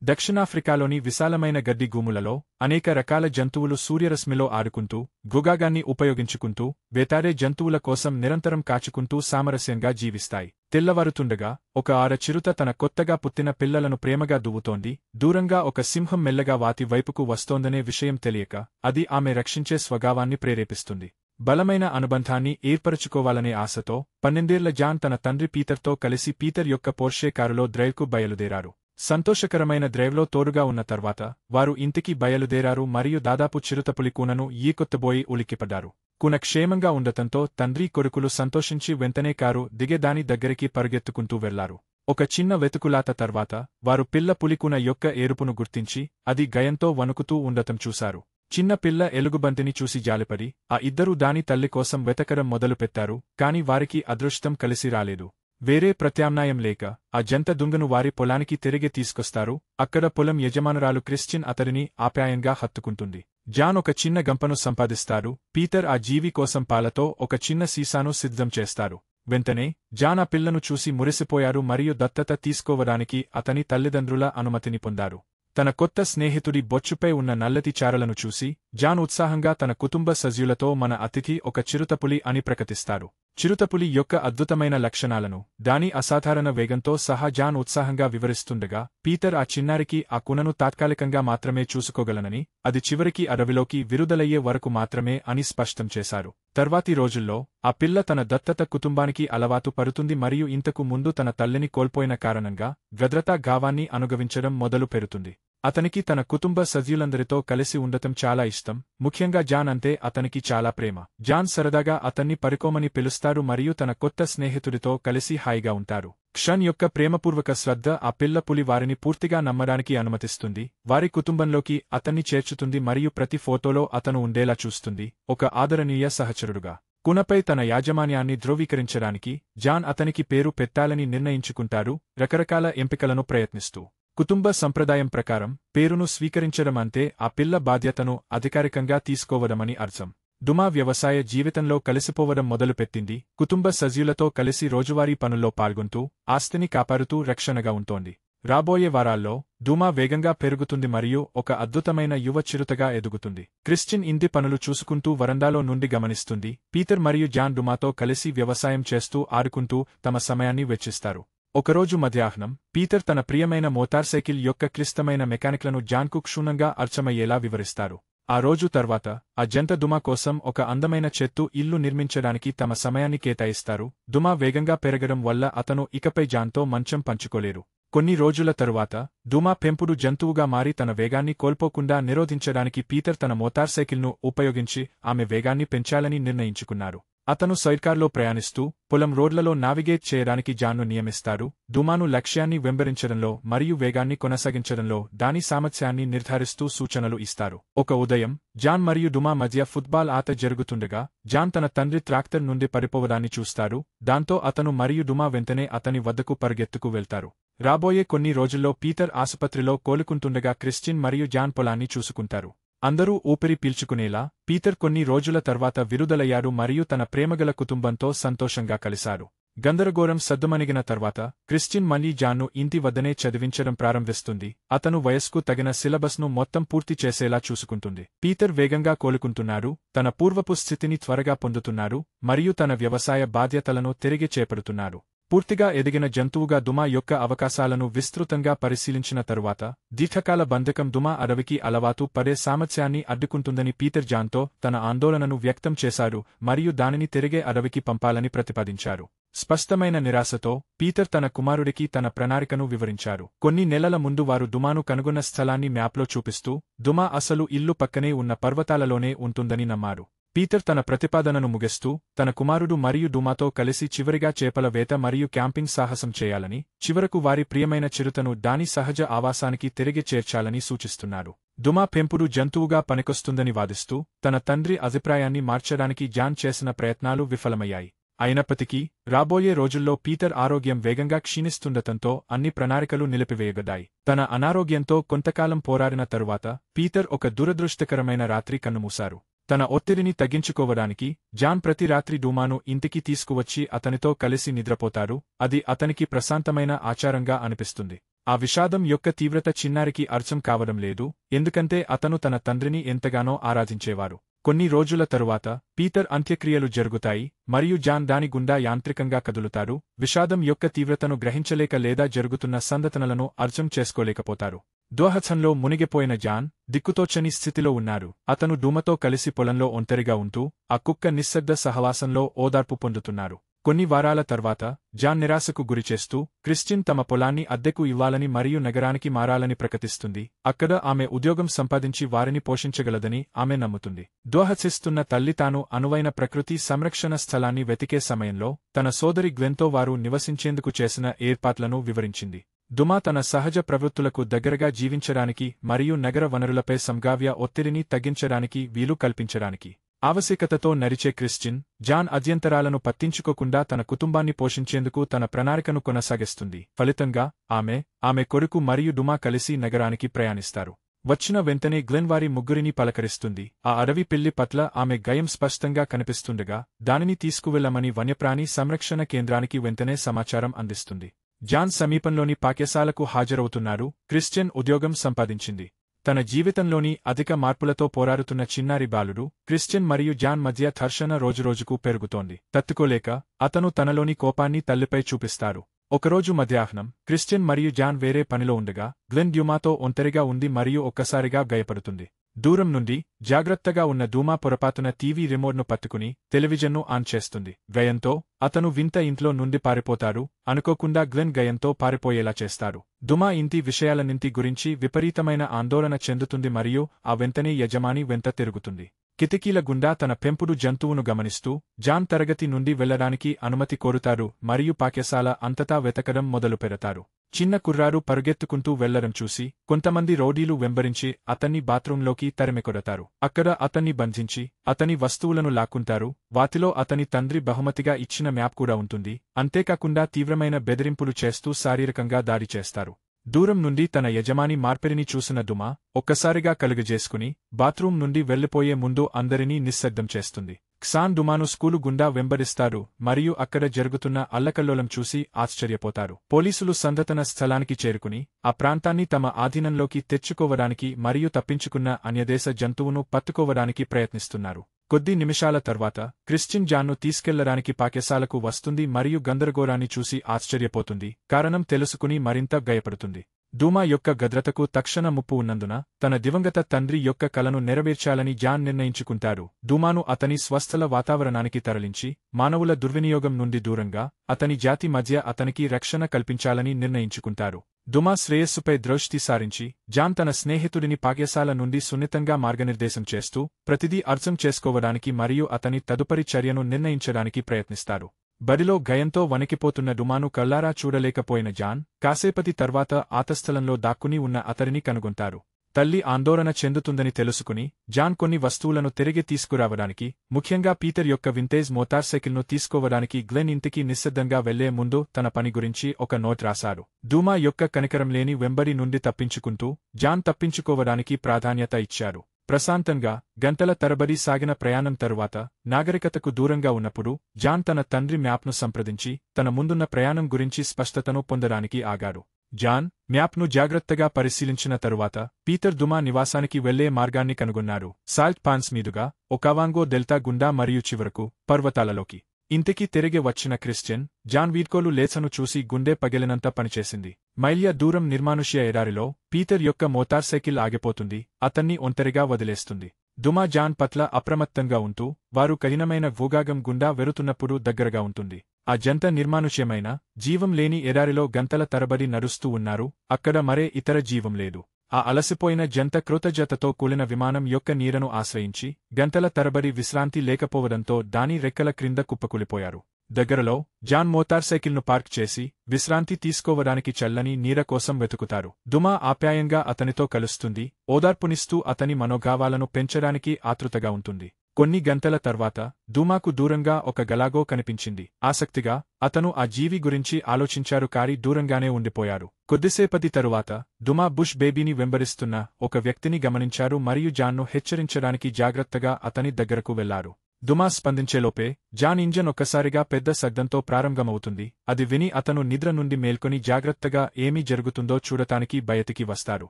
దక్షిణాఫ్రికాలోని విశాలమైన గడ్డి భూములలో అనేక రకాల జంతువులు సూర్యరశ్మిలో ఆడుకుంటూ, గుగాగాన్ని ఉపయోగించుకుంటూ, వేటాడే జంతువుల కోసం నిరంతరం కాచుకుంటూ సామరస్యంగా జీవిస్తాయి. తెల్లవారుతుండగా ఒక చిరుత తన కొత్తగా పుట్టిన పిల్లలను ప్రేమగా దువ్వుతోంది. దూరంగా ఒక సింహం మెల్లగా వాటి వైపుకు వస్తోందనే విషయం తెలియక అది ఆమె రక్షించే స్వభావాన్ని ప్రేరేపిస్తుంది. బలమైన అనుబంధాన్ని ఏర్పరచుకోవాలనే ఆశతో 12 జాన్ తన తండ్రి పీటర్తో కలిసి పీటర్ యొక్క పోర్షే కారులో డ్రైవ్కు బయలుదేరారు. సంతోషకరమైన డ్రైవ్లో తోడుగా ఉన్న తర్వాత వారు ఇంటికి బయలుదేరారు మరియు దాదాపు చిరుతపులి కూనను ఈకొత్తబోయి ఉలిక్కిపడ్డారు. కూన క్షేమంగా ఉండటంతో తండ్రి కొడుకులు సంతోషించి వెంటనే కారు దిగే దాని దగ్గరికి పరుగెత్తుకుంటూ వెళ్లారు. ఒక చిన్న వెతుకులాట తర్వాత వారు పిల్ల పులికూన యొక్క ఏరుపును గుర్తించి అది గయంతో వణుకుతూ ఉండటం చూశారు. చిన్న పిల్ల ఎలుగుబంటిని చూసి జాలిపడి ఆ ఇద్దరూ దాని తల్లి కోసం వెతకడం మొదలుపెట్టారు. కాని వారికి అదృష్టం కలిసి రాలేదు. వేరే ప్రత్యామ్నాయం లేక ఆ జంట దుంగను వారి పొలానికి తిరిగి తీసుకొస్తారు. అక్కడ పొలం యజమానురాలు క్రిస్టిన్ అతడిని ఆప్యాయంగా హత్తుకుంటుంది. జాన్ ఒక చిన్న గంపను సంపాదిస్తారు. పీటర్ ఆ జీవి కోసం పాలతో ఒక చిన్న సీసాను సిద్ధం చేస్తారు. వెంటనే జాన్ ఆ పిల్లను చూసి మురిసిపోయారు మరియు దత్తత తీసుకోవడానికి అతని తల్లిదండ్రుల అనుమతిని పొందారు. తన కొత్త స్నేహితుడి బొచ్చుపై ఉన్న నల్లటి చారలను చూసి జాన్ ఉత్సాహంగా తన కుటుంబ సభ్యులతో మన అతిథి ఒక చిరుతపులి అని ప్రకటిస్తారు. చిరుతపులి యొక్క అద్భుతమైన లక్షణాలను, దాని అసాధారణ వేగంతో సహా జాన్ ఉత్సాహంగా వివరిస్తుండగా పీటర్ ఆ చిన్నారికి ఆ కూనను తాత్కాలికంగా మాత్రమే చూసుకోగలనని, అది చివరికి అడవిలోకి విరుదలయ్యే వరకు మాత్రమే అని స్పష్టం చేశారు. తర్వాతి రోజుల్లో ఆ పిల్ల తన దత్తత కుటుంబానికి అలవాటు పడుతుంది మరియు ఇంతకు ముందు తన తల్లిని కోల్పోయిన కారణంగా భద్రతా భావాన్ని అనుభవించడం మొదలు పెడుతుంది. అతనికి తన కుటుంబ సభ్యులందరితో కలిసి ఉండటం చాలా ఇష్టం. ముఖ్యంగా జాన్ అంటే అతనికి చాలా ప్రేమ. జాన్ సరదాగా అతన్ని పరికోమని పిలుస్తారు మరియు తన కొత్త స్నేహితుడితో కలిసి హాయిగా ఉంటారు. క్షన్ యొక్క ప్రేమపూర్వక శ్రద్ధ ఆ పిల్ల పులి వారిని పూర్తిగా నమ్మడానికి అనుమతిస్తుంది. వారి కుటుంబంలోకి అతన్ని చేర్చుతుంది మరియు ప్రతి ఫోటోలో అతను ఉండేలా చూస్తుంది, ఒక ఆదరణీయ సహచరుడుగా. కూనపై తన యాజమాన్యాన్ని ధృవీకరించడానికి జాన్ అతనికి పేరు పెట్టాలని నిర్ణయించుకుంటారు, రకరకాల ఎంపికలను ప్రయత్నిస్తూ. కుటుంబ సంప్రదాయం ప్రకారం పేరును స్వీకరించడం అంటే ఆ పిల్ల బాధ్యతను అధికారికంగా తీసుకోవడమని అర్థం. డుమా వ్యవసాయ జీవితంలో కలిసిపోవడం మొదలుపెట్టింది. కుటుంబ సభ్యులతో కలిసి రోజువారీ పనుల్లో పాల్గొంటూ, ఆస్తిని కాపాడుతూ రక్షణగా ఉంటోంది. రాబోయే వారాల్లో డుమా వేగంగా పెరుగుతుంది మరియు ఒక అద్భుతమైన యువ చిరుతగా ఎదుగుతుంది. క్రిస్టిన్ ఇంటి పనులు చూసుకుంటూ వరండాలో నుండి గమనిస్తుంది. పీటర్ మరియు జాన్ డుమాతో కలిసి వ్యవసాయం చేస్తూ ఆడుకుంటూ తమ సమయాన్ని వెచ్చిస్తారు. ఒకరోజు మధ్యాహ్నం పీటర్ తన ప్రియమైన మోటార్ సైకిల్ యొక్క క్లిష్టమైన మెకానిక్లను జాన్కు క్షుణ్ణంగా అర్థమయ్యేలా వివరిస్తారు. ఆ రోజు తర్వాత ఆ జంట డుమా కోసం ఒక అందమైన చెట్టు ఇల్లు నిర్మించడానికి తమ సమయాన్ని కేటాయిస్తారు. డుమా వేగంగా పెరగడం వల్ల అతను ఇకపై జాన్తో మంచం పంచుకోలేరు. కొన్ని రోజుల తరువాత డుమా పెంపుడు జంతువుగా మారి తన వేగాన్ని కోల్పోకుండా నిరోధించడానికి పీటర్ తన మోటార్ సైకిల్ను ఉపయోగించి ఆమె వేగాన్ని పెంచాలని నిర్ణయించుకున్నారు. అతను సైడ్కార్లో ప్రయాణిస్తూ పొలం రోడ్లలో నావిగేట్ చేయడానికి జాన్ను నియమిస్తారు. డుమాను లక్ష్యాన్ని వెంబడించడంలో మరియు వేగాన్ని కొనసాగించడంలో దాని సామర్థ్యాన్ని నిర్ధారిస్తూ సూచనలు ఇస్తారు. ఒక ఉదయం జాన్ మరియు డుమా మధ్య ఫుట్బాల్ ఆట జరుగుతుండగా జాన్ తన తండ్రి ట్రాక్టర్ నుండి పడిపోవడాన్ని చూస్తారు. దాంతో అతను మరియు డుమా వెంటనే అతని వద్దకు పరుగెత్తుకు వెళ్తారు. రాబోయే కొన్ని రోజుల్లో పీటర్ ఆసుపత్రిలో కోలుకుంటుండగా క్రిస్టిన్ మరియు జాన్ పొలాన్ని చూసుకుంటారు. అందరూ ఊపిరి పీల్చుకునేలా పీటర్ కొన్ని రోజుల తర్వాత విడుదలయ్యారు మరియు తన ప్రేమగల కుటుంబంతో సంతోషంగా కలిశారు. గందరగోళం సద్దుమణిగిన తర్వాత క్రిస్టిన్ మళ్లీ జాన్ను ఇంటి వద్దనే చదివించడం ప్రారంభిస్తుంది. అతను వయస్కు తగిన సిలబస్ను మొత్తం పూర్తి చేసేలా చూసుకుంటుంది. పీటర్ వేగంగా కోలుకుంటున్నారు, తన పూర్వపు స్థితిని త్వరగా పొందుతున్నారు మరియు తన వ్యవసాయ బాధ్యతలను తిరిగి చేపడుతున్నారు. పూర్తిగా ఎదిగిన జంతువుగా డుమా యొక్క అవకాశాలను విస్తృతంగా పరిశీలించిన తరువాత దీర్ఘకాల బంధకం డుమా అడవికి అలవాటు పడే సామర్థ్యాన్ని అడ్డుకుంటుందని పీటర్ జాన్తో తన ఆందోళనను వ్యక్తం చేశారు మరియు దానిని తిరిగే అడవికి పంపాలని ప్రతిపాదించారు. స్పష్టమైన నిరాశతో పీటర్ తన కుమారుడికి తన ప్రణాళికను వివరించారు. కొన్ని నెలల ముందు వారు డుమాను కనుగొన్న స్థలాన్ని మ్యాప్లో చూపిస్తూ డుమా అసలు ఇల్లు పక్కనే ఉన్న పర్వతాలలోనే ఉంటుందని నమ్మారు. పీటర్ తన ప్రతిపాదనను ముగిస్తూ తన కుమారుడు మరియు డుమాతో కలిసి చివరిగా చేపల వేట మరియు క్యాంపింగ్ సాహసం చేయాలని, చివరకు వారి ప్రియమైన చిరుతను దాని సహజ ఆవాసానికి తిరిగి చేర్చాలని సూచిస్తున్నారు. డుమా పెంపుడు జంతువుగా పనికొస్తుందని వాదిస్తూ తన తండ్రి అభిప్రాయాన్ని మార్చడానికి జాన్ చేసిన ప్రయత్నాలు విఫలమయ్యాయి. అయినప్పటికీ రాబోయే రోజుల్లో పీటర్ ఆరోగ్యం వేగంగా క్షీణిస్తుండటంతో అన్ని ప్రణాళికలు నిలిపివేయబడ్డాయి. తన అనారోగ్యంతో కొంతకాలం పోరాడిన తరువాత పీటర్ ఒక దురదృష్టకరమైన రాత్రి కన్నుమూశారు. తన ఒత్తిడిని తగ్గించుకోవడానికి జాన్ ప్రతి రాత్రి డుమాను ఇంటికి తీసుకువచ్చి అతనితో కలిసి నిద్రపోతారు. అది అతనికి ప్రశాంతమైన ఆచారంగా అనిపిస్తుంది. ఆ విషాదం యొక్క తీవ్రత చిన్నారికి అర్థం కావడం లేదు, ఎందుకంటే అతను తన తండ్రిని ఎంతగానో ఆరాధించేవారు. కొన్ని రోజుల తరువాత పీటర్ అంత్యక్రియలు జరుగుతాయి మరియు జాన్ దాని గుండా యాంత్రికంగా కదులుతారు. విషాదం యొక్క తీవ్రతను గ్రహించలేక లేదా జరుగుతున్న సంఘటనలను అర్థం చేసుకోలేకపోతారు. దోహత్సంలో మునిగిపోయిన జాన్ దిక్కుతోచని స్థితిలో ఉన్నారు. అతను డూమాతో కలిసి పొలంలో ఒంటరిగా ఉంటూ ఆ కుక్క నిశ్శబ్ద సహవాసంలో ఓదార్పు పొందుతున్నారు. కొన్ని వారాల తర్వాత జాన్ నిరాశకు గురిచేస్తూ క్రిస్టిన్ తమ పొలాన్ని అద్దెకు ఇవ్వాలని మరియు నగరానికి మారాలని ప్రకటిస్తుంది. అక్కడ ఆమె ఉద్యోగం సంపాదించి వారిని పోషించగలదని ఆమె నమ్ముతుంది. దోహసిస్తున్న తల్లి తాను అనువైన ప్రకృతి సంరక్షణ స్థలాన్ని వెతికే సమయంలో తన సోదరి గ్వెన్తో వారు నివసించేందుకు చేసిన ఏర్పాట్లను వివరించింది. దుమా తన సహజ ప్రవృత్తులకు దగ్గరగా జీవించడానికి మరియు నగర వనరులపై సంభావ్య ఒత్తిడిని తగ్గించడానికి వీలు కల్పించడానికి ఆవశ్యకతతో నరిచే క్రిస్టిన్, జాన్ అద్యంతరాలను పట్టించుకోకుండా తన కుటుంబాన్ని పోషించేందుకు తన ప్రణాళికను కొనసాగిస్తుంది. ఫలితంగా ఆమె కొడుకు మరియు డుమా కలిసి నగరానికి ప్రయాణిస్తారు. వచ్చిన వెంటనే గ్లెన్ వారి ముగ్గురిని పలకరిస్తుంది. ఆ అడవి పిల్లి పట్ల ఆమె గయం స్పష్టంగా కనిపిస్తుండగా దానిని తీసుకువెళ్లమని వన్యప్రాణి సంరక్షణ కేంద్రానికి వెంటనే సమాచారం అందిస్తుంది. జాన్ సమీపంలోని పాఠశాలకు హాజరవుతున్నారు. క్రిస్టియన్ ఉద్యోగం సంపాదించింది. తన జీవితంలోని అధిక మార్పులతో పోరాడుతున్న చిన్నారి బాలుడు క్రిస్టియన్ మరియు జాన్ మధ్య ఘర్షణ రోజురోజుకు పెరుగుతోంది. తట్టుకోలేక అతను తనలోని కోపాన్ని తల్లిపై చూపిస్తారు. ఒకరోజు మధ్యాహ్నం క్రిస్టియన్ మరియు జాన్ వేరే పనిలో ఉండగా గ్లెన్ డ్యూమాతో ఒంటరిగా ఉంది మరియు ఒక్కసారిగా గాయపడుతుంది. దూరం నుండి జాగ్రత్తగా ఉన్న డ్యూమా పొరపాటున టీవీ రిమోట్ను పట్టుకుని టెలివిజన్ను ఆన్ చేస్తుంది. గయంతో అతను వింత ఇంట్లో నుండి పారిపోతారు. అనుకోకుండా గ్లెన్ గయంతో పారిపోయేలా చేస్తారు. డ్యూమా ఇంటి విషయాలన్నింటి గురించి విపరీతమైన ఆందోళన చెందుతుంది మరియు ఆ వెంటనే యజమాని వెంట తిరుగుతుంది. కిటికీల గుండా తన పెంపుడు జంతువును గమనిస్తూ జాన్ తరగతి నుండి వెళ్లడానికి అనుమతి కోరుతారు మరియు పాఠశాల అంతటా వెతకడం మొదలుపెడతారు. చిన్న కుర్రాడు పరుగెత్తుకుంటూ వెళ్లడం చూసి కొంతమంది రౌడీలు వెంబరించి అతన్ని బాత్రూంలోకి తరిమికొడతారు. అక్కడ అతన్ని బంధించి అతని వస్తువులను లాక్కుంటారు. వాటిలో అతని తండ్రి బహుమతిగా ఇచ్చిన మ్యాప్ కూడా ఉంటుంది. అంతేకాకుండా తీవ్రమైన బెదిరింపులు చేస్తూ శారీరకంగా దాడి చేస్తారు. దూరం నుండి తన యజమాని మార్పిడిని చూసిన దుమా ఒక్కసారిగా కలుగజేసుకుని బాత్రూం నుండి వెళ్లిపోయే ముందు అందరినీ నిశ్శబ్దం చేస్తుంది. క్సాన్ డుమాను స్కూలు గుండా వెంబడిస్తారు మరియు అక్కడ జరుగుతున్న అల్లకల్లోలం చూసి ఆశ్చర్యపోతారు. పోలీసులు సంఘటన స్థలానికి చేరుకుని ఆ ప్రాంతాన్ని తమ ఆధీనంలోకి తెచ్చుకోవడానికి మరియు తప్పించుకున్న అన్యదేశ జంతువును పట్టుకోవడానికి ప్రయత్నిస్తున్నారు. కొద్ది నిమిషాల తర్వాత క్రిస్టిన్ జాన్ను తీసుకెళ్లడానికి పాఠశాలకు వస్తుంది మరియు గందరగోళాన్ని చూసి ఆశ్చర్యపోతుంది. కారణం తెలుసుకుని మరింత భయపడుతుంది. డ్యూమా యొక్క భద్రతకు తక్షణ ముప్పు ఉన్నందున తన దివంగత తండ్రి యొక్క కలను నెరవేర్చాలని జాన్ నిర్ణయించుకుంటారు. డ్యూమాను అతని స్వస్థల వాతావరణానికి తరలించి మానవుల దుర్వినియోగం నుండి దూరంగా అతని జాతి మధ్య అతనికి రక్షణ కల్పించాలని నిర్ణయించుకుంటారు. డ్యూమా శ్రేయస్సుపై దృష్టి సారించి జాన్ తన స్నేహితుడిని పాఠశాల నుండి సున్నితంగా మార్గనిర్దేశం చేస్తూ ప్రతిదీ అర్థం చేసుకోవడానికి మరియు అతని తదుపరి చర్యను నిర్ణయించడానికి ప్రయత్నిస్తారు. బడిలో గయంతో వణికిపోతున్న డుమాను కళ్లారా చూడలేకపోయిన జాన్ కాసేపటి తర్వాత ఆతస్థలంలో దాక్కుని ఉన్న అతడిని కనుగొంటారు. తల్లి ఆందోళన చెందుతుందని తెలుసుకుని జాన్ కొన్ని వస్తువులను తిరిగి తీసుకురావడానికి, ముఖ్యంగా పీటర్ యొక్క వింటేజ్ మోటార్ సైకిల్ను తీసుకోవడానికి గ్లెన్ ఇంటికి నిశ్శబ్దంగా వెళ్లే ముందు తన పని గురించి ఒక నోట్ రాశారు. డ్యూమా యొక్క కనికరం లేని వెంబడి నుండి తప్పించుకుంటూ జాన్ తప్పించుకోవడానికి ప్రాధాన్యత ఇచ్చారు. ప్రశాంతంగా గంటల తరబడి సాగిన ప్రయాణం తరువాత నాగరికతకు దూరంగా ఉన్నప్పుడు జాన్ తన తండ్రి మ్యాప్ను సంప్రదించి తన ముందున్న ప్రయాణం గురించి స్పష్టతను పొందడానికి ఆగారు. జాన్ మ్యాప్ను జాగ్రత్తగా పరిశీలించిన తరువాత పీటర్ డుమా నివాసానికి వెళ్లే మార్గాన్ని కనుగొన్నారు. సాల్ట్ పాన్స్ మీదుగా ఒకావాంగో డెల్టా గుండా మరియు చివరకు పర్వతాలలోకి. ఇంటికి తిరిగి వచ్చిన క్రిస్టియన్ జాన్ వీడ్కోలు లేచను చూసి గుండె పగిలినంత పనిచేసింది. మైల్య దూరం నిర్మానుష్య ఎడారిలో పీటర్ యొక్క మోటార్ సైకిల్ ఆగిపోతుంది. అతన్ని ఒంటరిగా వదిలేస్తుంది. డుమా జాన్ పట్ల అప్రమత్తంగా ఉంటూ వారు కఠినమైన భూభాగం గుండా వెరుతున్నప్పుడు దగ్గరగా ఉంటుంది. ఆ జంట నిర్మానుష్యమైన జీవం లేని ఎడారిలో గంటల తరబడి నడుస్తూ ఉన్నారు. అక్కడ మరే ఇతర జీవం లేదు. ఆ అలసిపోయిన జంట కృతజ్ఞతతో కూలిన విమానం యొక్క నీడను ఆశ్రయించి గంటల తరబడి విశ్రాంతి లేకపోవడంతో దాని రెక్కల క్రింద కుప్పకూలిపోయారు. దగ్గరలో జాన్ మోటార్ సైకిల్ను పార్క్ చేసి విశ్రాంతి తీసుకోవడానికి చల్లని నీడ కోసం వెతుకుతారు. డుమా ఆప్యాయంగా అతనితో కలుస్తుంది. ఓదార్పునిస్తూ అతని మనోభావాలను పెంచడానికి ఆతృతగా ఉంటుంది. కొన్ని గంటల తర్వాత డుమాకు దూరంగా ఒక గలాగో కనిపించింది. ఆసక్తిగా అతను ఆ జీవి గురించి ఆలోచించారు కాని దూరంగానే ఉండిపోయారు. కొద్దిసేపటి తరువాత డుమా బుష్ బేబీని వెంబడిస్తున్న ఒక వ్యక్తిని గమనించారు మరియు జాన్ను హెచ్చరించడానికి జాగ్రత్తగా అతని దగ్గరకు వెళ్లారు. దుమా స్పందించేలోపే జాన్ ఇంజన్ ఒక్కసారిగా పెద్ద శబ్దంతో ప్రారంభమవుతుంది. అది విని అతను నిద్ర నుండి మేల్కొని జాగ్రత్తగా ఏమీ జరుగుతుందో చూడటానికి బయటికి వస్తారు.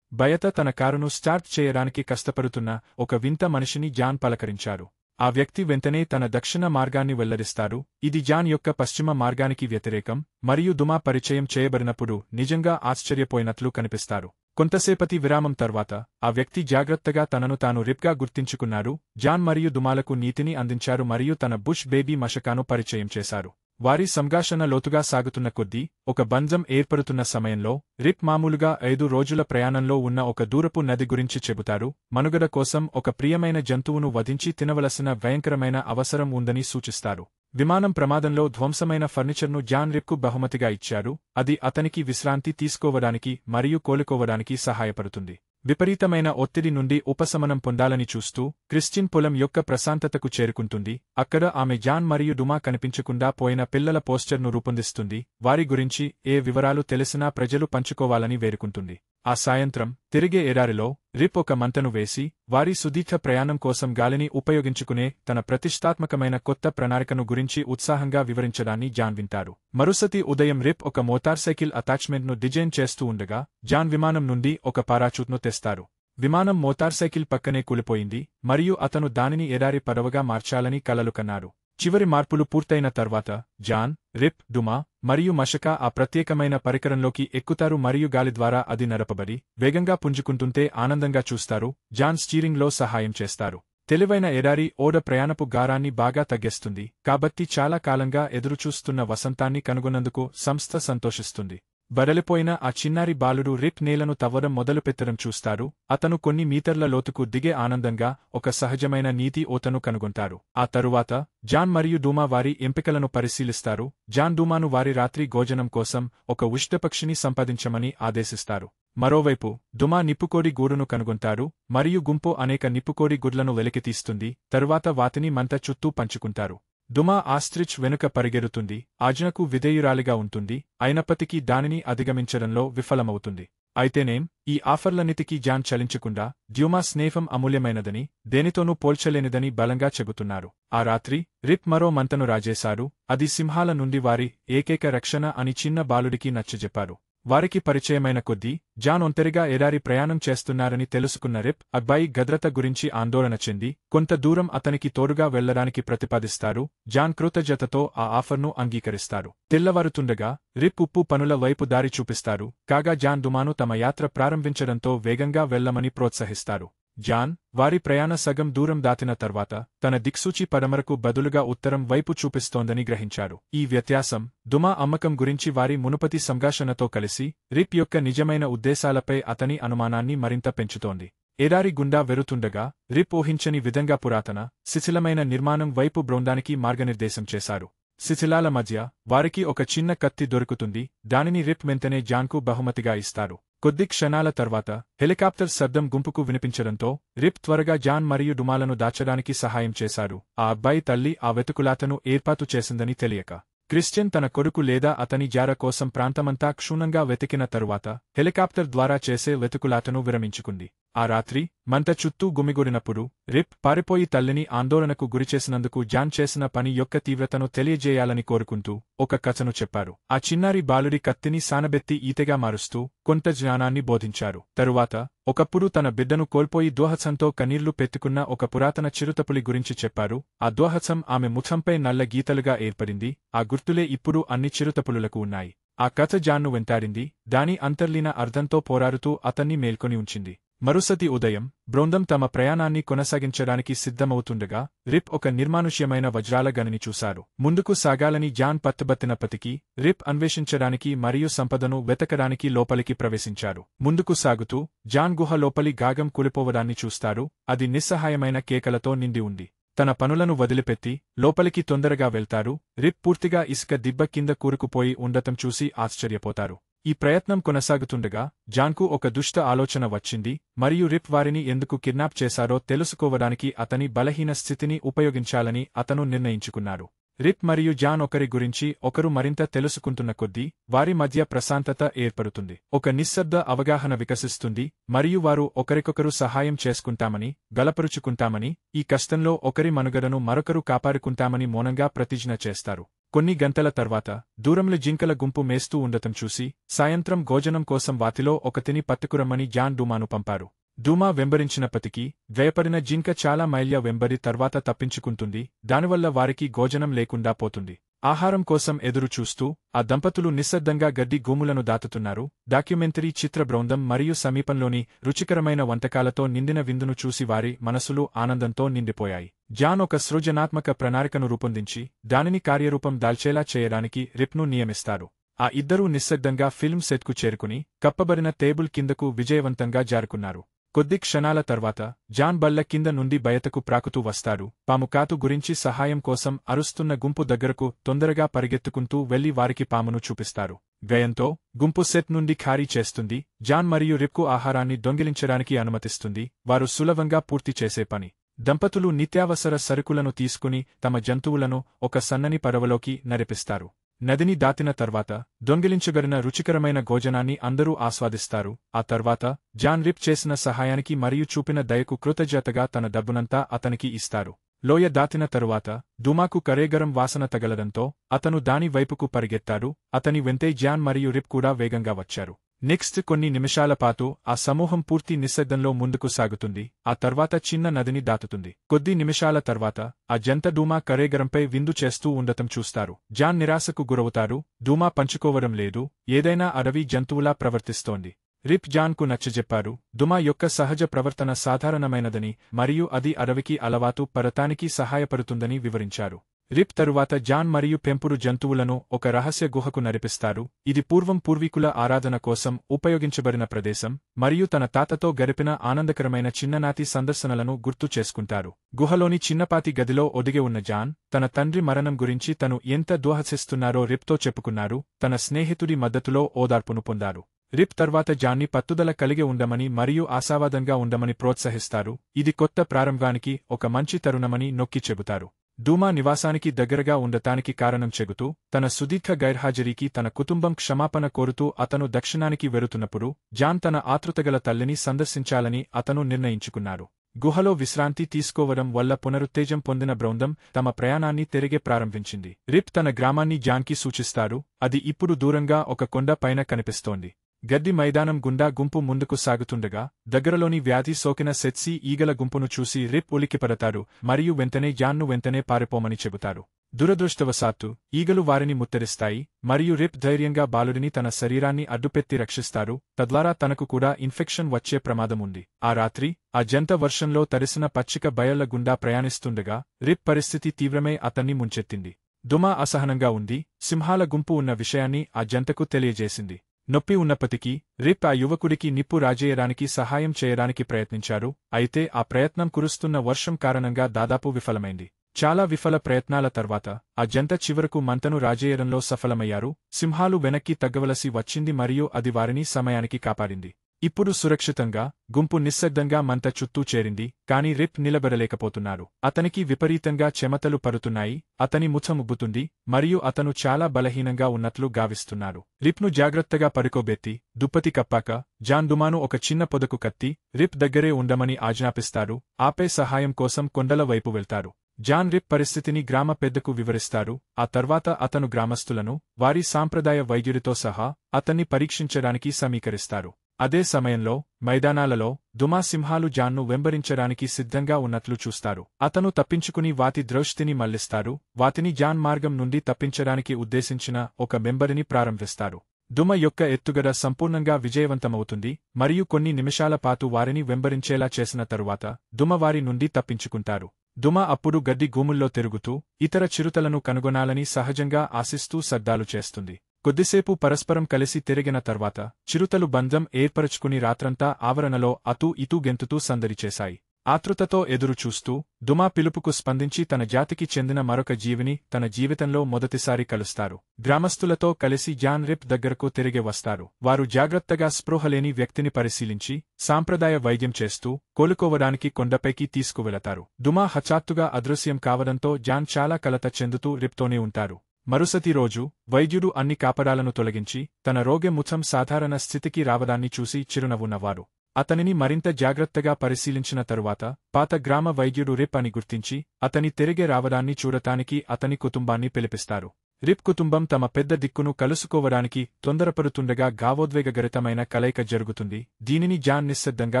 బయట తన కారును స్టార్ట్ చేయడానికి కష్టపడుతున్న ఒక వింత మనిషిని జాన్ పలకరించారు. ఆ వ్యక్తి వెంటనే తన దక్షిణ మార్గాన్ని వెల్లడిస్తారు. ఇది జాన్ యొక్క పశ్చిమ మార్గానికి వ్యతిరేకం, మరియు దుమా పరిచయం చేయబడినప్పుడు నిజంగా ఆశ్చర్యపోయినట్లు కనిపిస్తారు. కొంతసేపటి విరామం తర్వాత ఆ వ్యక్తి జాగ్రత్తగా తనను తాను రిప్గా గుర్తించుకున్నారు. జాన్ మరియు దుమాలకు నీతిని అందించారు మరియు తన బుష్ బేబీ మషకాను పరిచయం చేశారు. వారి సంభాషణ లోతుగా సాగుతున్న కొద్దీ ఒక బంధం ఏర్పడుతున్న సమయంలో రిప్ మామూలుగా 5 రోజుల ప్రయాణంలో ఉన్న ఒక దూరపు నది గురించి చెబుతారు. మనుగడ కోసం ఒక ప్రియమైన జంతువును వధించి తినవలసిన భయంకరమైన అవసరం ఉందని సూచిస్తారు. విమానం ప్రమాదంలో ధ్వంసమైన ఫర్నిచర్ను జాన్ రిప్కు బహుమతిగా ఇచ్చారు. అది అతనికి విశ్రాంతి తీసుకోవడానికి మరియు కోలుకోవడానికి సహాయపడుతుంది. విపరీతమైన ఒత్తిడి నుండి ఉపశమనం పొందాలని చూస్తూ క్రిస్టిన్ పొలం యొక్క ప్రశాంతతకు చేరుకుంటుంది. అక్కడ ఆమె జాన్ మరియు డుమా కనిపించకుండా పోయిన పిల్లల పోస్టర్ను రూపొందిస్తుంది. వారి గురించి ఏ వివరాలు తెలిసినా ప్రజలు పంచుకోవాలని వేడుకుంటుంది. ఆ సాయంత్రం తిరిగే ఎడారిలో రిప్ ఒక మంటను వేసి వారి సుదీర్ఘ ప్రయాణం కోసం గాలిని ఉపయోగించుకునే తన ప్రతిష్టాత్మకమైన కొత్త ప్రణాళికను గురించి ఉత్సాహంగా వివరించడాన్ని జాన్ వింటారు. మరుసటి ఉదయం రిప్ ఒక మోటార్ సైకిల్ అటాచ్మెంట్ను డిజైన్ చేస్తూ ఉండగా జాన్ విమానం నుండి ఒక పారాచూట్ను తెస్తారు. విమానం మోటార్ సైకిల్ పక్కనే కూలిపోయింది మరియు అతను దానిని ఎడారి పడవగా మార్చాలని కలలు కన్నారు. చివరి మార్పులు పూర్తయిన తర్వాత జాన్, రిప్, డుమా మరియు మషకా ఆ ప్రత్యేకమైన పరికరంలోకి ఎక్కుతారు మరియు గాలి ద్వారా అది నడపబడి వేగంగా పుంజుకుంటుంటే ఆనందంగా చూస్తారు. జాన్ స్టీరింగ్లో సహాయం చేస్తారు. తెలివైన ఎడారి ఓడ ప్రయాణపు గారాన్ని బాగా తగ్గిస్తుంది కాబట్టి చాలా కాలంగా ఎదురుచూస్తున్న వసంతాన్ని కనుగొన్నందుకు సంస్థ సంతోషిస్తుంది. బడలిపోయిన ఆ చిన్నారి బాలుడు రిప్ నేలను తవ్వడం మొదలుపెట్టడం చూస్తారు. అతను కొన్ని మీటర్ల లోతుకు దిగే ఆనందంగా ఒక సహజమైన నీటి ఓతను కనుగొంటారు. ఆ తరువాత జాన్ మరియు డుమా వారి ఎంపికలను పరిశీలిస్తారు. జాన్ డుమాను వారి రాత్రి భోజనం కోసం ఒక ఉష్ణపక్షిని సంపాదించమని ఆదేశిస్తారు. మరోవైపు డుమా నిప్పుకోడి గూడును కనుగొంటారు మరియు గుంపు అనేక నిప్పుకోడి గుడ్లను వెలికితీస్తుంది. తరువాత వాటిని మంట చుట్టూ పంచుకుంటారు. డుమా ఆస్ట్రిచ్ వెనుక పరిగెడుతుంది. ఆజ్ఞకు విధేయురాలిగా ఉంటుంది. అయినప్పటికీ దానిని అధిగమించడంలో విఫలమవుతుంది. అయితేనేం ఈ ఆఫర్లన్నిటికీ జాన్ చలించకుండా డ్యూమా స్నేహం అమూల్యమైనదని, దేనితోనూ పోల్చలేనిదని బలంగా చెబుతున్నారు. ఆ రాత్రి రిప్ మరో మంటను రాజేశారు. అది సింహాల నుండి వారి ఏకైక రక్షణ అని చిన్న బాలుడికి నచ్చజెప్పారు. వారికి పరిచయమైన కొద్దీ జాన్ ఒంటరిగా ఎడారి ప్రయాణం చేస్తున్నారని తెలుసుకున్న రిప్ అబ్బాయి భద్రత గురించి ఆందోళన చెంది కొంత దూరం అతనికి తోడుగా వెళ్లడానికి ప్రతిపాదిస్తారు. జాన్ కృతజ్ఞతతో ఆ ఆఫర్ను అంగీకరిస్తారు. తెల్లవారుతుండగా రిప్ ఉప్పు పనుల వైపు దారి చూపిస్తారు. కాగా జాన్ డుమాను తమ యాత్ర ప్రారంభించడంతో వేగంగా వెళ్లమని ప్రోత్సహిస్తారు. జాన్ వారి ప్రయాణ సగం దూరం దాటిన తర్వాత తన దిక్సూచి పడమరకు బదులుగా ఉత్తరం వైపు చూపిస్తోందని గ్రహించారు. ఈ వ్యత్యాసం డుమా అమ్మకం గురించి వారి మునుపటి సంఘర్షణతో కలిసి రిప్ యొక్క నిజమైన ఉద్దేశాలపై అతని అనుమానాన్ని మరింత పెంచుతోంది. ఎడారి గుండా వెరుతుండగా రిప్ ఊహించని విధంగా పురాతన, శిథిలమైన నిర్మాణం వైపు బృందానికి మార్గనిర్దేశం చేశారు. శిథిలాల మధ్య వారికి ఒక చిన్న కత్తి దొరుకుతుంది. దానిని రిప్ వెంటనే జాన్కు బహుమతిగా ఇస్తారు. కొద్ది క్షణాల తర్వాత హెలికాప్టర్ శబ్దం గుంపుకు వినిపించడంతో రిప్ త్వరగా జాన్ మరియు డుమాలను దాచడానికి సహాయం చేశారు. ఆ అబ్బాయి తల్లి ఆ వెతుకులాటను ఏర్పాటు చేసిందని తెలియక క్రిస్టియన్ తన కొడుకు లేదా అతని జార కోసం ప్రాంతమంతా క్షుణ్ణంగా వెతికిన తరువాత హెలికాప్టర్ ద్వారా చేసే వెతుకులాటను విరమించుకుంది. ఆ రాత్రి మంట చుట్టూ గుమిగూడినప్పుడు రిప్ పారిపోయి తల్లిని ఆందోళనకు గురిచేసినందుకు జాన్ చేసిన పని యొక్క తీవ్రతను తెలియజేయాలని కోరుకుంటూ ఒక కథను చెప్పారు. ఆ చిన్నారి బాలుడి కత్తిని సానబెత్తి ఈతెగా మారుస్తూ కొంత జ్ఞానాన్ని బోధించారు. తరువాత ఒకప్పుడు తన బిడ్డను కోల్పోయి దోహత్సంతో కన్నీళ్లు పెట్టుకున్న ఒక పురాతన చిరుతపులి గురించి చెప్పారు. ఆ దోహత్సం ఆమె ముఖంపై నల్ల గీతలుగా ఏర్పడింది. ఆ గుర్తులే ఇప్పుడు అన్ని చిరుతపులులకు ఉన్నాయి. ఆ కథ జాన్ను వెంటాడింది. దాని అంతర్లీన అర్థంతో పోరాడుతూ అతన్ని మేల్కొని ఉంచింది. మరుసటి ఉదయం బృందం తమ ప్రయాణాన్ని కొనసాగించడానికి సిద్ధమవుతుండగా రిప్ ఒక నిర్మానుష్యమైన వజ్రాల గనిని చూశారు. ముందుకు సాగాలని జాన్ పట్టుబట్టినప్పటికీ రిప్ అన్వేషించడానికి మరియు సంపదను వెతకడానికి లోపలికి ప్రవేశించారు. ముందుకు సాగుతూ జాన్ గుహ లోపలి గాగం కూలిపోవడాన్ని చూస్తారు. అది నిస్సహాయమైన కేకలతో నిండి ఉంది. తన పనులను వదిలిపెట్టి లోపలికి తొందరగా వెళ్తారు. రిప్ పూర్తిగా ఇసుక దిబ్బ కింద కూరుకుపోయి ఉండటం చూసి ఆశ్చర్యపోతారు. ఈ ప్రయత్నం కొనసాగుతుండగా జాన్కు ఒక దుష్ట ఆలోచన వచ్చింది మరియు రిప్ వారిని ఎందుకు కిడ్నాప్ చేశారో తెలుసుకోవడానికి అతని బలహీన స్థితిని ఉపయోగించాలని అతను నిర్ణయించుకున్నారు. రిప్ మరియు జాన్ ఒకరి గురించి ఒకరు మరింత తెలుసుకుంటున్న కొద్దీ వారి మధ్య ప్రశాంతత ఏర్పడుతుంది. ఒక నిశ్శబ్ద అవగాహన వికసిస్తుంది మరియు వారు ఒకరికొకరు సహాయం చేసుకుంటామని, బలపరుచుకుంటామని, ఈ కష్టంలో ఒకరి మనుగడను మరొకరు కాపాడుకుంటామని మౌనంగా ప్రతిజ్ఞ చేస్తారు. కొన్ని గంటల తర్వాత దూరంలో జింకల గుంపు మేస్తూ ఉండటం చూసి సాయంత్రం భోజనం కోసం వాటిలో ఒకతిని పట్టుకురమ్మని జాన్ డూమాను పంపారు. డూమా వెంబడించినప్పటికీ భయపడిన జింక చాలా మైళ్ల వెంబడి తర్వాత తప్పించుకుంటుంది. దానివల్ల వారికి భోజనం లేకుండా పోతుంది. ఆహారం కోసం ఎదురు చూస్తూ ఆ దంపతులు నిశ్శబ్దంగా గడ్డి గూములను దాటుతున్నారు. డాక్యుమెంటరీ చిత్ర బృందం మరియు సమీపంలోని రుచికరమైన వంటకాలతో నిండిన విందును చూసి వారి మనసులు ఆనందంతో నిండిపోయాయి. జాన్ ఒక సృజనాత్మక ప్రణాళికను రూపొందించి దానిని కార్యరూపం దాల్చేలా చేయడానికి రిప్ను నియమిస్తారు. ఆ ఇద్దరూ నిశ్శబ్దంగా ఫిల్మ్ సెట్కు చేరుకుని కప్పబడిన టేబుల్ కిందకు విజయవంతంగా జారుకున్నారు. కొద్ది క్షణాల తర్వాత జాన్ బల్ల కింద నుండి బయటకు ప్రాకుతూ వస్తాడు. పాముకాటు గురించి సహాయం కోసం అరుస్తున్న గుంపు దగ్గరకు తొందరగా పరిగెత్తుకుంటూ వెళ్లి వారికి పామును చూపిస్తారు. వ్యయంతో గుంపు సెట్ నుండి ఖాళీ చేస్తుంది. జాన్ మరియు రిప్కు ఆహారాన్ని దొంగిలించడానికి అనుమతిస్తుంది. వారు సులభంగా పూర్తి చేసే పని. దంపతులు నిత్యావసర సరుకులను తీసుకుని తమ జంతువులను ఒక సన్నని పడవలోకి నడిపిస్తారు. నదిని దాటిన తర్వాత దొంగిలించబడిన రుచికరమైన భోజనాన్ని అందరూ ఆస్వాదిస్తారు. ఆ తర్వాత జాన్ రిప్ చేసిన సహాయానికి మరియు చూపిన దయకు కృతజ్ఞతగా తన డబ్బునంతా అతనికి ఇస్తారు. లోయ దాటిన తరువాత డూమాకు కరేగరం వాసన తగలడంతో అతను దాని వైపుకు పరిగెత్తాడు. అతని వెంటే జాన్ మరియు రిప్ కూడా వేగంగా వచ్చారు. నెక్స్ట్ కొన్ని నిమిషాల పాటు ఆ సమూహం పూర్తి నిశ్శబ్దంలో ముందుకు సాగుతుంది. ఆ తర్వాత చిన్న నదిని దాటుతుంది. కొద్ది నిమిషాల తర్వాత ఆ జంట డూమా కరేగరంపై విందు చేస్తూ ఉండటం చూస్తారు. జాన్ నిరాశకు గురవుతారు. డూమా పంచుకోవడం లేదు, ఏదైనా అడవి జంతువులా ప్రవర్తిస్తోంది. రిప్ జాన్కు నచ్చజెప్పారు. డూమా యొక్క సహజ ప్రవర్తన సాధారణమైనదని మరియు అది అడవికి అలవాటు పడటానికి సహాయపడుతుందని వివరించారు. రిప్ తరువాత జాన్ మరియు పెంపుడు జంతువులను ఒక రహస్య గుహకు నడిపిస్తారు. ఇది పూర్వం పూర్వీకుల ఆరాధన కోసం ఉపయోగించబడిన ప్రదేశం మరియు తన తాతతో గడిపిన ఆనందకరమైన చిన్ననాటి సందర్శనలను గుర్తు చేసుకుంటారు. గుహలోని చిన్నపాటి గదిలో ఒదిగి ఉన్న జాన్ తన తండ్రి మరణం గురించి తను ఎంత దోహసిస్తున్నారో రిప్తో చెప్పుకున్నారు. తన స్నేహితుడి మద్దతులో ఓదార్పును పొందారు. రిప్ తర్వాత జాన్ని పట్టుదల కలిగి ఉండమని మరియు ఆశావాదంగా ఉండమని ప్రోత్సహిస్తారు. ఇది కొత్త ప్రారంభానికి ఒక మంచి తరుణమని నొక్కి చెబుతారు. డూమా నివాసానికి దగ్గరగా ఉండటానికి కారణం చెబుతూ తన సుదీర్ఘ గైర్హాజరీకి తన కుటుంబం క్షమాపణ కోరుతూ అతను దక్షిణానికి వెళుతున్నప్పుడు జాన్ తన ఆతృతగల తల్లిని సందర్శించాలని అతను నిర్ణయించుకున్నారు. గుహలో విశ్రాంతి తీసుకోవడం వల్ల పునరుత్తేజం పొందిన బృందం తమ ప్రయాణాన్ని తిరిగే ప్రారంభించింది. రిప్ తన గ్రామాన్ని జాన్కి సూచిస్తారు. అది ఇప్పుడు దూరంగా ఒక కొండ పైన కనిపిస్తోంది. గడ్డి మైదానం గుండా గుంపు ముందుకు సాగుతుండగా దగ్గరలోని వ్యాధి సోకిన సెట్సీ ఈగల గుంపును చూసి రిప్ ఉలిక్కిపడతాడు మరియు వెంటనే పారిపోమని చెబుతారు. దురదృష్టవశాత్తు ఈగలు వారిని ముత్తరిస్తాయి మరియు రిప్ ధైర్యంగా బాలుడిని తన శరీరాన్ని అడ్డుపెట్టి రక్షిస్తారు. తద్వారా తనకు కూడా ఇన్ఫెక్షన్ వచ్చే ప్రమాదముంది. ఆ రాత్రి ఆ జంట వర్షంలో తడిసిన పచ్చిక బయళ్ల గుండా ప్రయాణిస్తుండగా రిప్ పరిస్థితి తీవ్రమై అతన్ని ముంచెత్తింది. దుమా అసహనంగా ఉంది. సింహాల గుంపు ఉన్న విషయాన్ని ఆ జంటకు తెలియజేసింది. నొప్పి ఉన్నప్పటికీ రిప్ ఆ యువకుడికి నిప్పు రాజేయడానికి సహాయం చేయడానికి ప్రయత్నించారు. అయితే ఆ ప్రయత్నం కురుస్తున్న వర్షం కారణంగా దాదాపు విఫలమైంది. చాలా విఫల ప్రయత్నాల తర్వాత ఆ జంట చివరకు మంటను రాజేయడంలో సఫలమయ్యారు. సింహాలు వెనక్కి తగ్గవలసి వచ్చింది మరియు అది వారిని సమయానికి కాపాడింది. ఇప్పుడు సురక్షితంగా గుంపు నిశ్శబ్దంగా మంట చుట్టూ చేరింది. కాని రిప్ నిలబడలేకపోతున్నారు. అతనికి విపరీతంగా చెమటలు పడుతున్నాయి. అతని ముఖముబ్బుతుంది మరియు అతను చాలా బలహీనంగా ఉన్నట్లు గావిస్తున్నారు. రిప్ను జాగ్రత్తగా పడుకోబెట్టి దుప్పటి కప్పాక జాన్ డుమాను ఒక చిన్న పొదకు కత్తి రిప్ దగ్గరే ఉండమని ఆజ్ఞాపిస్తారు. ఆపై సహాయం కోసం కొండల వైపు వెళ్తారు. జాన్ రిప్ పరిస్థితిని గ్రామ పెద్దకు వివరిస్తారు. ఆ తర్వాత అతను గ్రామస్తులను వారి సాంప్రదాయ వైద్యుడితో సహా అతన్ని పరీక్షించడానికి సమీకరిస్తారు. అదే సమయంలో మైదానాలలో దుమా సింహాలు జాన్ను వెంబడించడానికి సిద్ధంగా ఉన్నట్లు చూస్తారు. అతను తప్పించుకుని వాటి దృష్టిని మళ్లిస్తారు. వాటిని జాన్ మార్గం నుండి తప్పించడానికి ఉద్దేశించిన ఒక మెంబరిని ప్రారంభిస్తారు. దుమ యొక్క ఎత్తుగడ సంపూర్ణంగా విజయవంతమవుతుంది మరియు కొన్ని నిమిషాల పాటు వారిని వెంబడించేలా చేసిన తరువాత దుమ వారి నుండి తప్పించుకుంటారు. దుమ అప్పుడు గడ్డి గూముల్లో తిరుగుతూ ఇతర చిరుతలను కనుగొనాలని సహజంగా ఆశిస్తూ శబ్దాలు చేస్తుంది. కొద్దిసేపు పరస్పరం కలిసి తిరిగిన తర్వాత చిరుతలు బంధం ఏర్పరచుకుని రాత్రంతా ఆవరణలో అటూ ఇటూ గెంతుతూ సందడి చేశాయి. ఆతృతతో ఎదురు చూస్తూ దుమా పిలుపుకు స్పందించి తన జాతికి చెందిన మరొక జీవిని తన జీవితంలో మొదటిసారి కలుస్తారు. గ్రామస్తులతో కలిసి జాన్ రిప్ దగ్గరకు తిరిగి వస్తారు. వారు జాగ్రత్తగా స్పృహలేని వ్యక్తిని పరిశీలించి సాంప్రదాయ వైద్యం చేస్తూ కోలుకోవడానికి కొండపైకి తీసుకువెళతారు. దుమా హఠాత్తుగా అదృశ్యం కావడంతో జాన్ చాలా కలత చెందుతూ రిప్తోనే ఉంటారు. మరుసటి రోజు వైద్యుడు అన్ని కాపడాలను తొలగించి తన రోగముఖం సాధారణ స్థితికి రావడాన్ని చూసి చిరునవ్వు. అతనిని మరింత జాగ్రత్తగా పరిశీలించిన తరువాత పాత గ్రామ వైద్యుడు రిప్ అని గుర్తించి అతని తిరిగే రావడాన్ని చూడటానికి అతని కుటుంబాన్ని పిలిపిస్తారు. రిప్ కుటుంబం తమ పెద్ద దిక్కును కలుసుకోవడానికి తొందరపడుతుండగా భావోద్వేగభరితమైన కలయిక జరుగుతుంది. దీనిని జాన్ నిశ్శబ్దంగా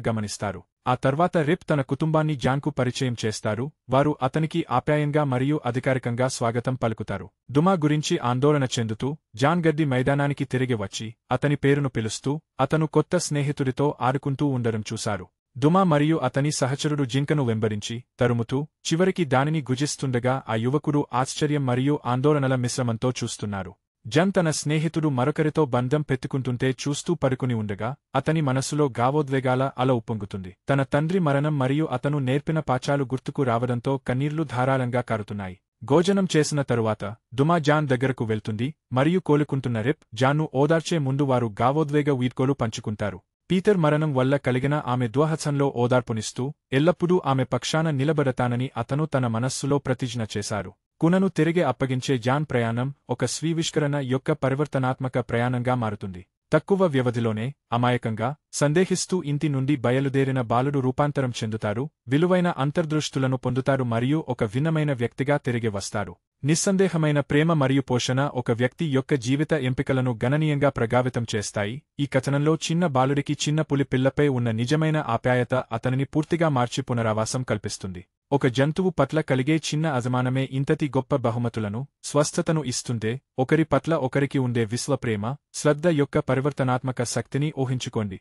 గమనిస్తారు. ఆ తర్వాత రిప్ తన కుటుంబాన్ని జాన్కు పరిచయం చేస్తారు. వారు అతనికి ఆప్యాయంగా మరియు అధికారికంగా స్వాగతం పలుకుతారు. దుమా గురించి ఆందోళన చెందుతూ జాన్ గడ్డి మైదానానికి తిరిగి వచ్చి అతని పేరును పిలుస్తూ అతను కొత్త స్నేహితుడితో ఆడుకుంటూ ఉండడం చూశారు. దుమా మరియు అతని సహచరుడు జింకను వెంబడించి తరుముతూ చివరికి దానిని గుజిస్తుండగా ఆ యువకుడు ఆశ్చర్యం మరియు ఆందోళనల మిశ్రమంతో చూస్తున్నారు. జాన్ తన స్నేహితుడు మరొకరితో బంధం పెట్టుకుంటుంటే చూస్తూ పడుకుని ఉండగా అతని మనసులో భావోద్వేగాల అల ఉప్పొంగుతుంది. తన తండ్రి మరణం మరియు అతను నేర్పిన పాఠాలు గుర్తుకు రావడంతో కన్నీళ్లు ధారాళంగా కారుతున్నాయి. భోజనం చేసిన తరువాత దుమా జాన్ దగ్గరకు వెళ్తుంది మరియు కోలుకుంటున్న రిప్ జాన్ను ఓదార్చే ముందు వారు భావోద్వేగ వీడ్కోలు పంచుకుంటారు. పీటర్ మరణం వల్ల కలిగిన ఆమె ద్వేహంలో ఓదార్పునిస్తూ ఎల్లప్పుడూ ఆమె పక్షాన నిలబడతానని అతను తన మనస్సులో ప్రతిజ్ఞ చేశారు. కునను తిరిగి అప్పగించే జాన్ ప్రయాణం ఒక స్వీవిష్కరణ యొక్క పరివర్తనాత్మక ప్రయాణంగా మారుతుంది. తక్కువ వ్యవధిలోనే అమాయకంగా సందేహిస్తూ ఇంటి నుండి బయలుదేరిన బాలుడు రూపాంతరం చెందుతారు, విలువైన అంతర్దృష్టులను పొందుతారు మరియు ఒక భిన్నమైన వ్యక్తిగా తిరిగి వస్తారు. నిస్సందేహమైన ప్రేమ మరియు పోషణ ఒక వ్యక్తి యొక్క జీవిత ఎంపికలను గణనీయంగా ప్రభావితం చేస్తాయి. ఈ కథనంలో చిన్న బాలుడికి చిన్న పులి పిల్లపై ఉన్న నిజమైన ఆప్యాయత అతనిని పూర్తిగా మార్చి పునరావాసం కల్పిస్తుంది. ఒక జంతువు పట్ల కలిగే చిన్న అజమానమే ఇంతటి గొప్ప బహుమతులను, స్వస్థతను ఇస్తుంటే ఒకరి పట్ల ఒకరికి ఉండే విశ్వప్రేమ, శ్రద్ధ యొక్క పరివర్తనాత్మక శక్తిని ఊహించుకోండి.